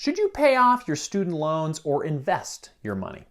Should you pay off your student loans or invest your money?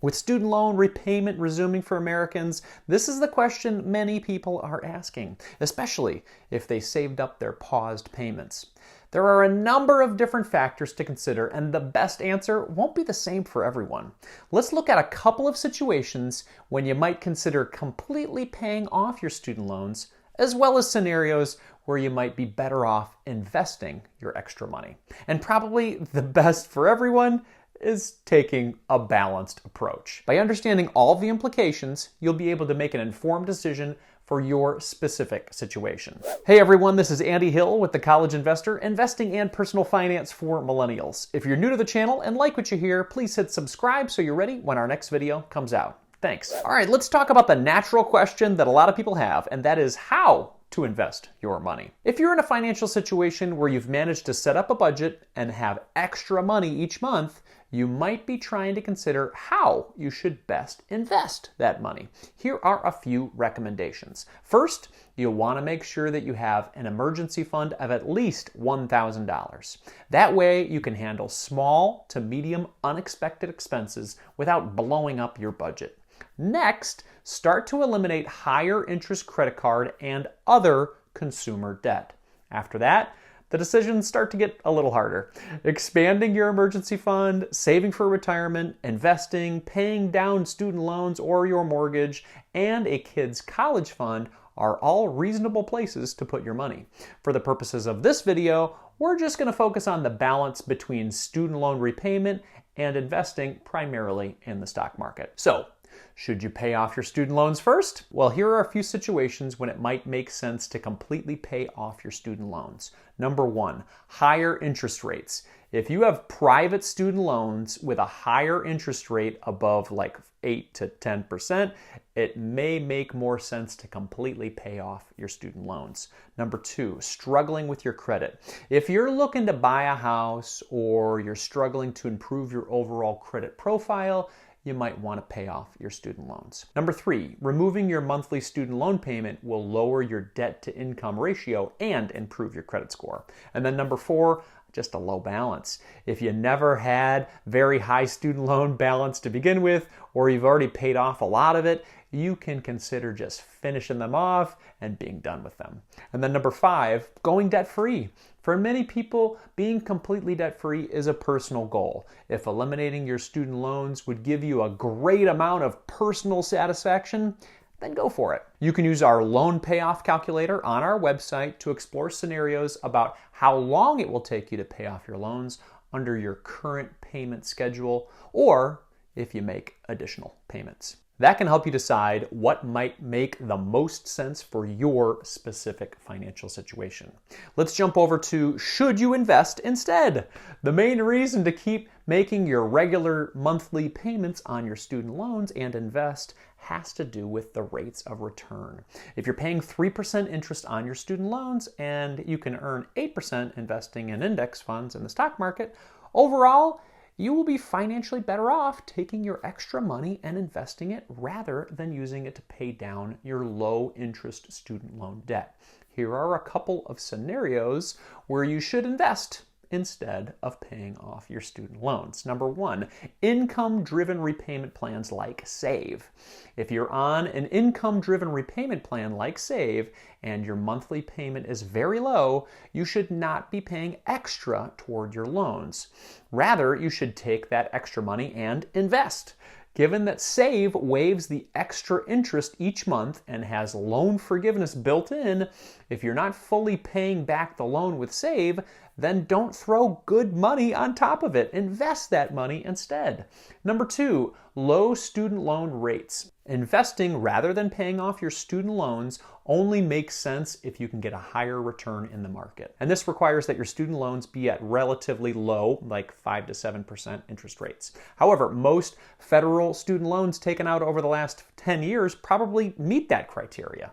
With student loan repayment resuming for Americans, this is the question many people are asking, especially if they saved up their paused payments. There are a number of different factors to consider, and the best answer won't be the same for everyone. Let's look at a couple of situations when you might consider completely paying off your student loans, as well as scenarios where you might be better off investing your extra money. And probably the best for everyone is taking a balanced approach. By understanding all the implications, you'll be able to make an informed decision for your specific situation. Hey everyone, this is Andy Hill with The College Investor, investing and personal finance for millennials. If you're new to the channel and like what you hear, please hit subscribe so you're ready when our next video comes out. Thanks. All right, let's talk about the natural question that a lot of people have, and that is how to invest your money. If you're in a financial situation where you've managed to set up a budget and have extra money each month, you might be trying to consider how you should best invest that money. Here are a few recommendations. First, you'll want to make sure that you have an emergency fund of at least $1,000. That way you can handle small to medium unexpected expenses without blowing up your budget. Next, start to eliminate higher interest credit card and other consumer debt. After that, the decisions start to get a little harder. Expanding your emergency fund, saving for retirement, investing, paying down student loans or your mortgage, and a kid's college fund are all reasonable places to put your money. For the purposes of this video, we're just going to focus on the balance between student loan repayment and investing primarily in the stock market. So, should you pay off your student loans first? Well, here are a few situations when it might make sense to completely pay off your student loans. Number one, higher interest rates. If you have private student loans with a higher interest rate above like 8 to 10%, it may make more sense to completely pay off your student loans. Number two, struggling with your credit. If you're looking to buy a house or you're struggling to improve your overall credit profile, you might want to pay off your student loans. Number three, removing your monthly student loan payment will lower your debt to income ratio and improve your credit score. And then number four, just a low balance. If you never had very high student loan balance to begin with, or you've already paid off a lot of it, you can consider just finishing them off and being done with them. And then number five, going debt-free. For many people, being completely debt-free is a personal goal. If eliminating your student loans would give you a great amount of personal satisfaction, then go for it. You can use our loan payoff calculator on our website to explore scenarios about how long it will take you to pay off your loans under your current payment schedule, or if you make additional payments. That can help you decide what might make the most sense for your specific financial situation. Let's jump over to should you invest instead? The main reason to keep making your regular monthly payments on your student loans and invest has to do with the rates of return. If you're paying 3% interest on your student loans and you can earn 8% investing in index funds in the stock market, overall, you will be financially better off taking your extra money and investing it rather than using it to pay down your low interest student loan debt. Here are a couple of scenarios where you should invest instead of paying off your student loans. Number one, income-driven repayment plans like SAVE. If you're on an income-driven repayment plan like SAVE and your monthly payment is very low, you should not be paying extra toward your loans. Rather, you should take that extra money and invest. Given that SAVE waives the extra interest each month and has loan forgiveness built in, if you're not fully paying back the loan with SAVE, then don't throw good money on top of it. Invest that money instead. Number two, low student loan rates. Investing rather than paying off your student loans only makes sense if you can get a higher return in the market. And this requires that your student loans be at relatively low, like 5 to 7% interest rates. However, most federal student loans taken out over the last 10 years probably meet that criteria.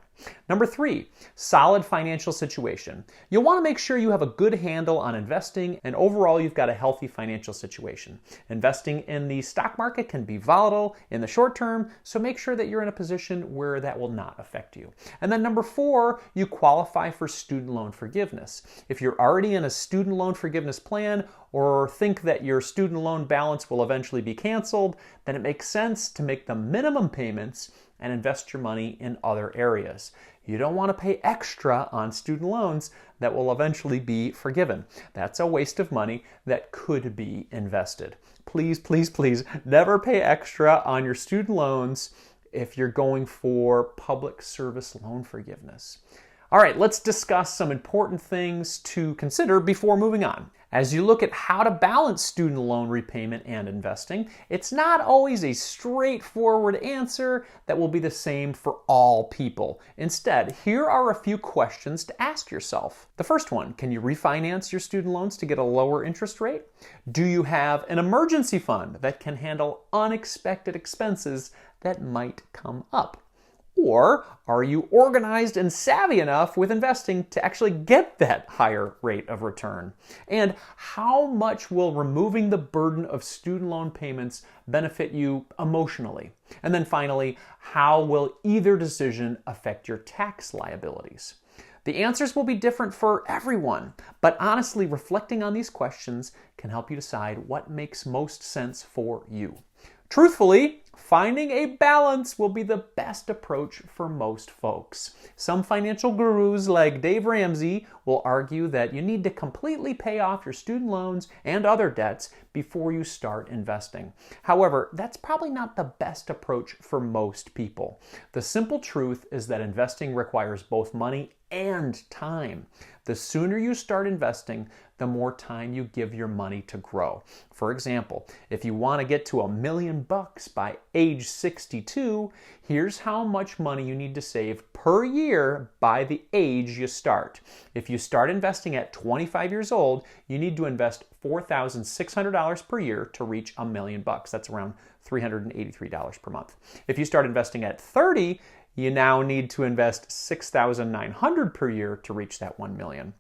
Number 3, solid financial situation. You'll want to make sure you have a good handle on investing and overall you've got a healthy financial situation. Investing in the stock market can be volatile in the short term, so make sure that you're in a position where that will not affect you. And then number 4, you qualify for student loan forgiveness. If you're already in a student loan forgiveness plan or think that your student loan balance will eventually be canceled, then it makes sense to make the minimum payments and invest your money in other areas. You don't want to pay extra on student loans that will eventually be forgiven. That's a waste of money that could be invested. Please, please, please never pay extra on your student loans if you're going for public service loan forgiveness. All right, let's discuss some important things to consider before moving on. As you look at how to balance student loan repayment and investing, it's not always a straightforward answer that will be the same for all people. Instead, here are a few questions to ask yourself. The first one, can you refinance your student loans to get a lower interest rate? Do you have an emergency fund that can handle unexpected expenses that might come up? Or are you organized and savvy enough with investing to actually get that higher rate of return? And how much will removing the burden of student loan payments benefit you emotionally? And then finally, how will either decision affect your tax liabilities? The answers will be different for everyone, but honestly, reflecting on these questions can help you decide what makes most sense for you. Truthfully, finding a balance will be the best approach for most folks. Some financial gurus like Dave Ramsey will argue that you need to completely pay off your student loans and other debts before you start investing. However, that's probably not the best approach for most people. The simple truth is that investing requires both money and time. The sooner you start investing, the more time you give your money to grow. For example, if you want to get to $1 million by age 62, here's how much money you need to save per year by the age you start. If you start investing at 25 years old, you need to invest $4,600 per year to reach $1 million. That's around $383 per month. If you start investing at 30, you now need to invest $6,900 per year to reach that $1 million.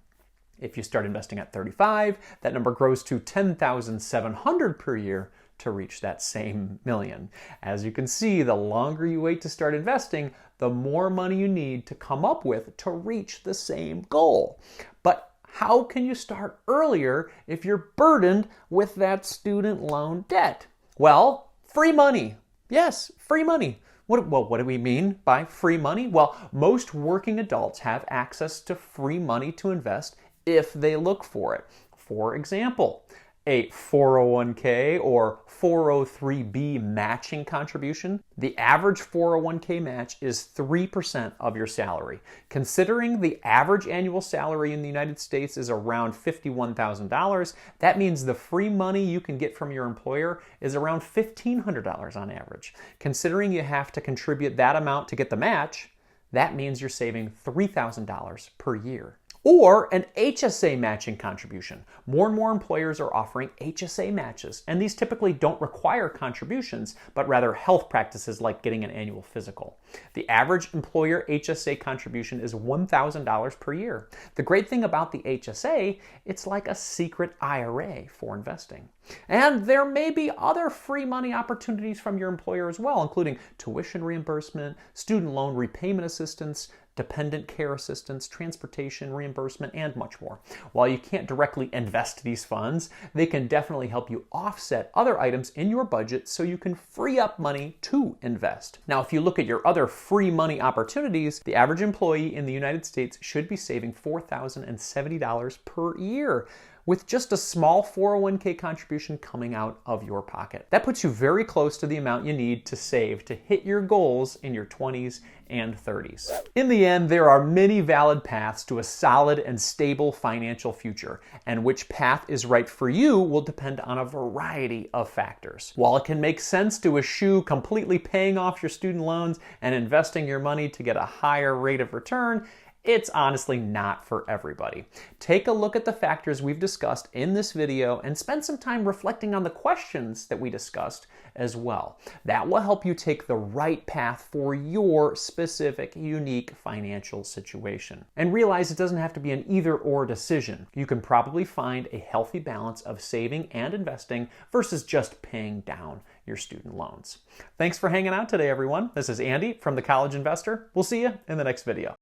If you start investing at 35, that number grows to $10,700 per year to reach that same million. As you can see, the longer you wait to start investing, the more money you need to come up with to reach the same goal. But how can you start earlier if you're burdened with that student loan debt? Well, free money. Yes, free money. What do we mean by free money? Well, most working adults have access to free money to invest if they look for it. For example, a 401k or 403b matching contribution. The average 401k match is 3% of your salary. Considering the average annual salary in the United States is around $51,000, that means the free money you can get from your employer is around $1,500 on average. Considering you have to contribute that amount to get the match, that means you're saving $3,000 per year. Or an HSA matching contribution. More and more employers are offering HSA matches, and these typically don't require contributions, but rather health practices like getting an annual physical. The average employer HSA contribution is $1,000 per year. The great thing about the HSA, it's like a secret IRA for investing. And there may be other free money opportunities from your employer as well, including tuition reimbursement, student loan repayment assistance, dependent care assistance, transportation reimbursement, and much more. While you can't directly invest these funds, they can definitely help you offset other items in your budget so you can free up money to invest. Now, if you look at your other free money opportunities, the average employee in the United States should be saving $4,070 per year, with just a small 401k contribution coming out of your pocket. That puts you very close to the amount you need to save to hit your goals in your 20s and 30s. In the end, there are many valid paths to a solid and stable financial future, and which path is right for you will depend on a variety of factors. While it can make sense to eschew completely paying off your student loans and investing your money to get a higher rate of return, It's honestly not for everybody. Take a look at the factors we've discussed in this video and spend some time reflecting on the questions that we discussed as well. That will help you take the right path for your specific, unique financial situation. And realize it doesn't have to be an either-or decision. You can probably find a healthy balance of saving and investing versus just paying down your student loans. Thanks for hanging out today, everyone. This is Andy from The College Investor. We'll see you in the next video.